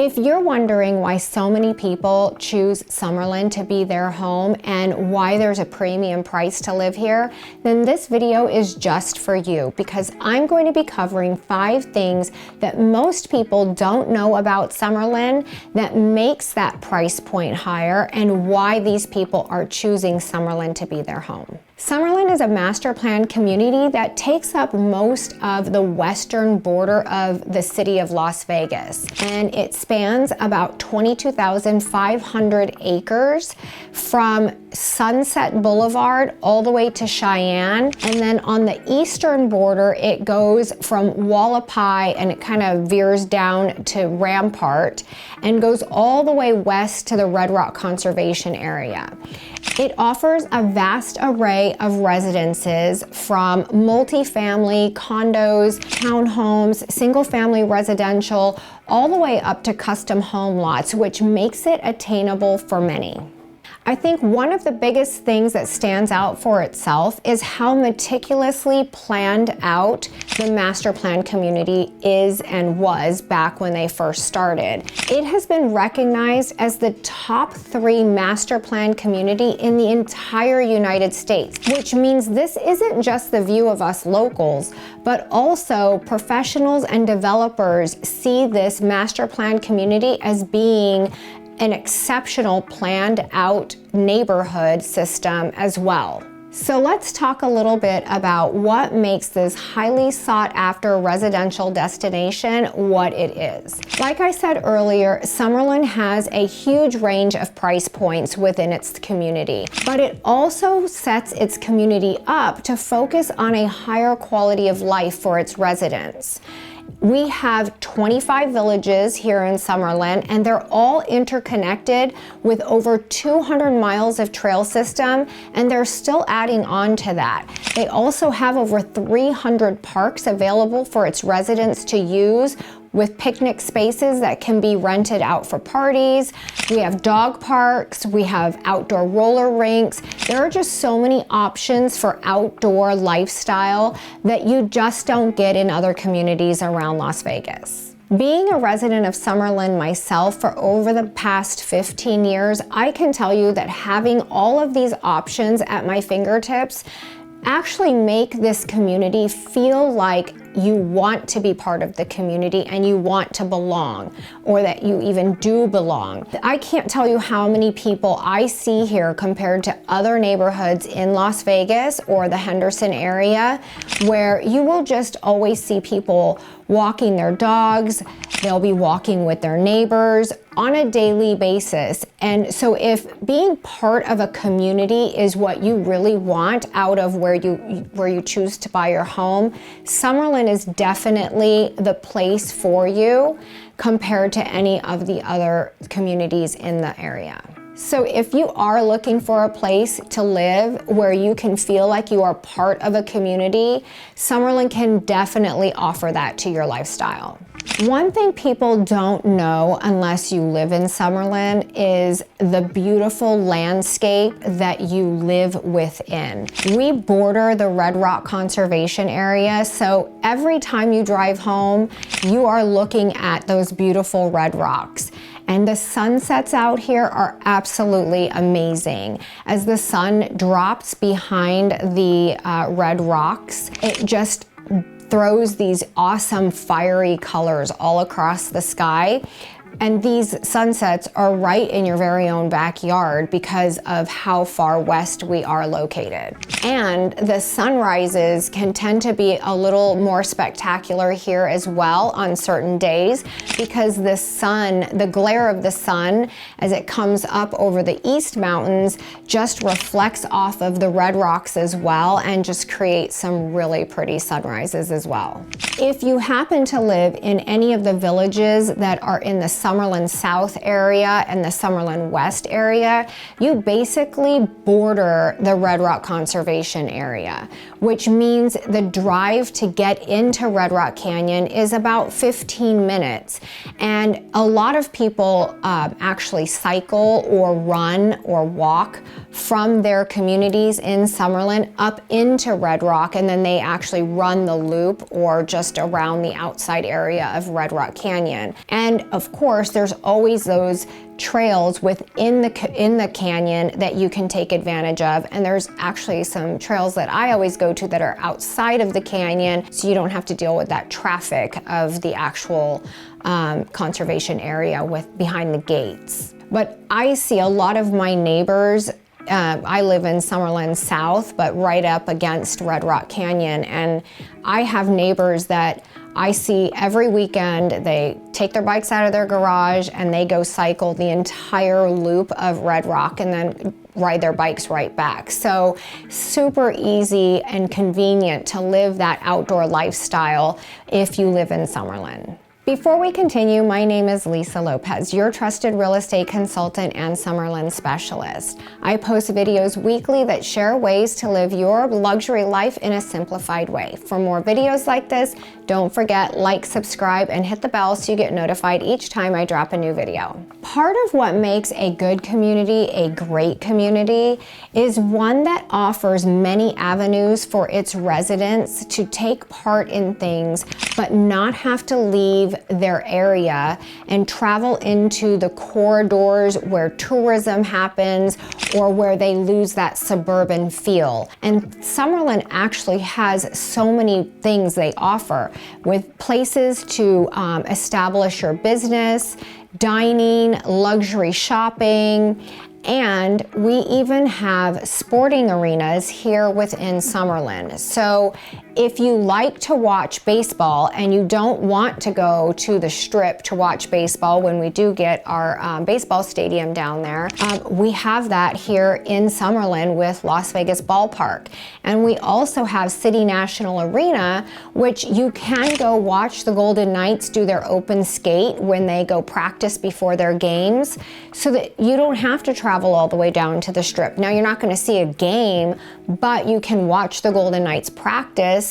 If you're wondering why so many people choose Summerlin to be their home and why there's a premium price to live here, then this video is just for you, because I'm going to be covering 5 things that most people don't know about Summerlin that makes that price point higher and why these people are choosing Summerlin to be their home. Summerlin is a master planned community that takes up most of the western border of the city of Las Vegas, and it spans about 22,500 acres from Sunset Boulevard all the way to Cheyenne, and then on the eastern border it goes from Wallapai and it kind of veers down to Rampart and goes all the way west to the Red Rock Conservation Area. It offers a vast array of residences from multifamily, condos, townhomes, single-family residential, all the way up to custom home lots, which makes it attainable for many. I think one of the biggest things that stands out for itself is how meticulously planned out the master plan community is and was back when they first started. It has been recognized as the top 3 master plan community in the entire United States, which means this isn't just the view of us locals, but also professionals and developers see this master plan community as being an exceptional planned out neighborhood system as well. So let's talk a little bit about what makes this highly sought after residential destination what it is. Like I said earlier, Summerlin has a huge range of price points within its community, but it also sets its community up to focus on a higher quality of life for its residents. We have 25 villages here in Summerlin, and they're all interconnected with over 200 miles of trail system, and they're still adding on to that. They also have over 300 parks available for its residents to use, with picnic spaces that can be rented out for parties. We have dog parks, we have outdoor roller rinks. There are just so many options for outdoor lifestyle that you just don't get in other communities around Las Vegas. Being a resident of Summerlin myself for over the past 15 years, I can tell you that having all of these options at my fingertips actually make this community feel like you want to be part of the community and you want to belong, or that you even do belong. I can't tell you how many people I see here compared to other neighborhoods in Las Vegas or the Henderson area, where you will just always see people walking their dogs, they'll be walking with their neighbors on a daily basis. And so if being part of a community is what you really want out of where you choose to buy your home, Summerlin is definitely the place for you compared to any of the other communities in the area. So if you are looking for a place to live where you can feel like you are part of a community, Summerlin can definitely offer that to your lifestyle. One thing people don't know unless you live in Summerlin is the beautiful landscape that you live within. We border the Red Rock Conservation Area, so every time you drive home, you are looking at those beautiful red rocks. And the sunsets out here are absolutely amazing. As the sun drops behind the red rocks, it just throws these awesome fiery colors all across the sky. And these sunsets are right in your very own backyard because of how far west we are located. And the sunrises can tend to be a little more spectacular here as well on certain days, because the sun, the glare of the sun as it comes up over the East Mountains just reflects off of the red rocks as well and just creates some really pretty sunrises as well. If you happen to live in any of the villages that are in the Summerlin South area and the Summerlin West area, you basically border the Red Rock Conservation Area, which means the drive to get into Red Rock Canyon is about 15 minutes. And a lot of people actually cycle or run or walk from their communities in Summerlin up into Red Rock, and then they actually run the loop or just around the outside area of Red Rock Canyon. And of course, course, there's always those trails within the canyon that you can take advantage of. And there's actually some trails that I always go to that are outside of the canyon, so you don't have to deal with that traffic of the actual conservation area behind the gates. But I see a lot of my neighbors. I live in Summerlin South, but right up against Red Rock Canyon, and I have neighbors that I see every weekend. They take their bikes out of their garage and they go cycle the entire loop of Red Rock and then ride their bikes right back. So super easy and convenient to live that outdoor lifestyle if you live in Summerlin. Before we continue, my name is Lisa Lopez, your trusted real estate consultant and Summerlin specialist. I post videos weekly that share ways to live your luxury life in a simplified way. For more videos like this, don't forget, like, subscribe, and hit the bell so you get notified each time I drop a new video. Part of what makes a good community a great community is one that offers many avenues for its residents to take part in things, but not have to leave their area and travel into the corridors where tourism happens or where they lose that suburban feel. And Summerlin actually has so many things they offer, with places to establish your business, dining, luxury shopping, and we even have sporting arenas here within Summerlin. So if you like to watch baseball and you don't want to go to the Strip to watch baseball when we do get our baseball stadium down there, we have that here in Summerlin with Las Vegas Ballpark. And we also have City National Arena, which you can go watch the Golden Knights do their open skate when they go practice before their games, so that you don't have to travel all the way down to the Strip. Now, you're not going to see a game, but you can watch the Golden Knights practice.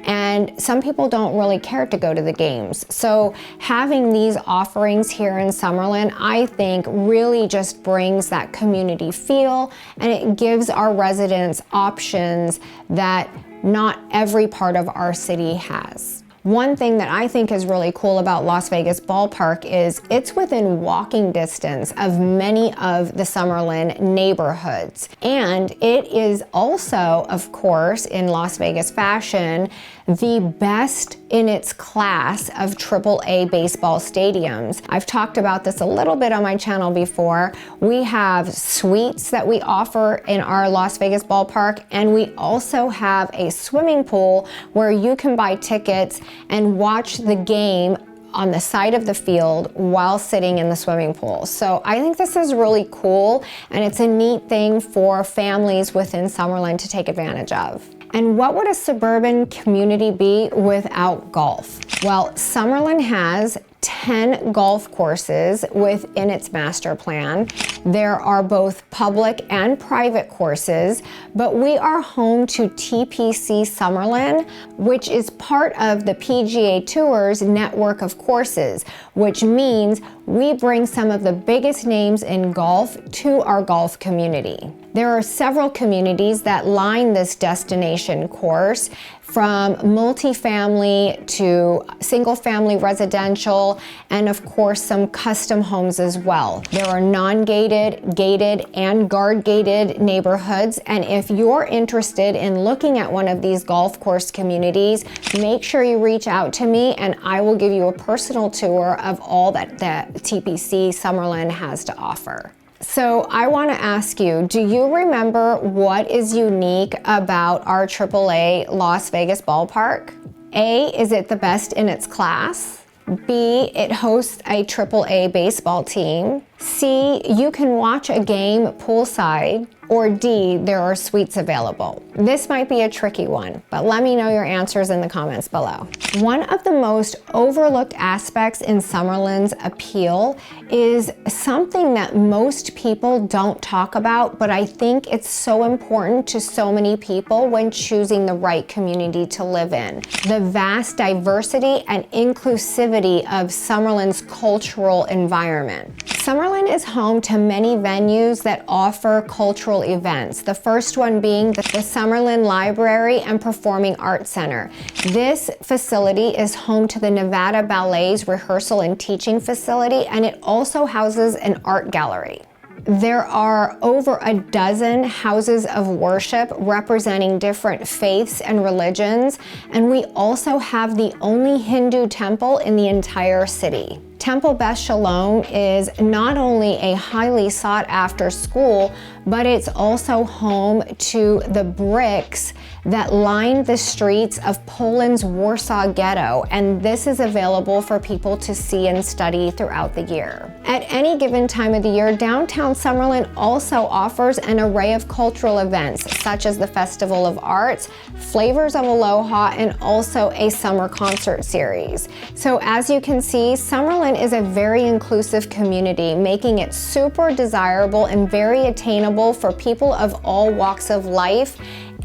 And some people don't really care to go to the games. So having these offerings here in Summerlin, I think really just brings that community feel, and it gives our residents options that not every part of our city has. One thing that I think is really cool about Las Vegas Ballpark is it's within walking distance of many of the Summerlin neighborhoods. And it is also, of course, in Las Vegas fashion, the best in its class of AAA baseball stadiums. I've talked about this a little bit on my channel before. We have suites that we offer in our Las Vegas Ballpark, and we also have a swimming pool where you can buy tickets and watch the game on the side of the field while sitting in the swimming pool. So I think this is really cool, and it's a neat thing for families within Summerlin to take advantage of. And what would a suburban community be without golf? Well, Summerlin has 10 golf courses within its master plan. There are both public and private courses, but we are home to TPC Summerlin, which is part of the PGA Tour's network of courses, which means we bring some of the biggest names in golf to our golf community. There are several communities that line this destination course, from multifamily to single-family residential, and of course some custom homes as well. There are non-gated, gated, and guard-gated neighborhoods, and if you're interested in looking at one of these golf course communities, make sure you reach out to me and I will give you a personal tour of all that the TPC Summerlin has to offer. So I want to ask you, do you remember what is unique about our AAA Las Vegas Ballpark? A, is it the best in its class? B, it hosts a AAA baseball team. C, you can watch a game poolside. Or D, there are suites available. This might be a tricky one, but let me know your answers in the comments below. One of the most overlooked aspects in Summerlin's appeal is something that most people don't talk about, but I think it's so important to so many people when choosing the right community to live in. The vast diversity and inclusivity of Summerlin's cultural environment. Summerlin is home to many venues that offer cultural cultural events. The first one being the Summerlin Library and Performing Arts Center. This facility is home to the Nevada Ballet's rehearsal and teaching facility, and it also houses an art gallery. There are over a dozen houses of worship representing different faiths and religions, and we also have the only Hindu temple in the entire city. Temple Beth Shalom is not only a highly sought after school, but it's also home to the bricks that line the streets of Poland's Warsaw Ghetto, and this is available for people to see and study throughout the year. At any given time of the year, downtown Summerlin also offers an array of cultural events, such as the Festival of Arts, Flavors of Aloha, and also a summer concert series. So as you can see, Summerlin is a very inclusive community, making it super desirable and very attainable for people of all walks of life,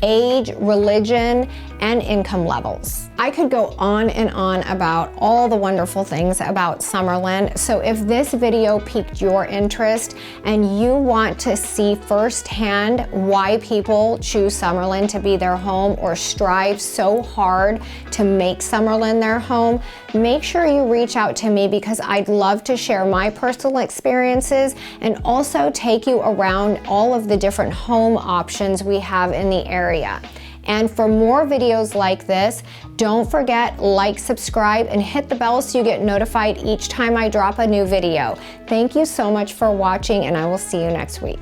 age, religion, and income levels. I could go on and on about all the wonderful things about Summerlin, so if this video piqued your interest and you want to see firsthand why people choose Summerlin to be their home or strive so hard to make Summerlin their home, make sure you reach out to me, because I'd love to share my personal experiences and also take you around all of the different home options we have in the area. And for more videos like this, don't forget, like, subscribe, and hit the bell so you get notified each time I drop a new video. Thank you so much for watching, and I will see you next week.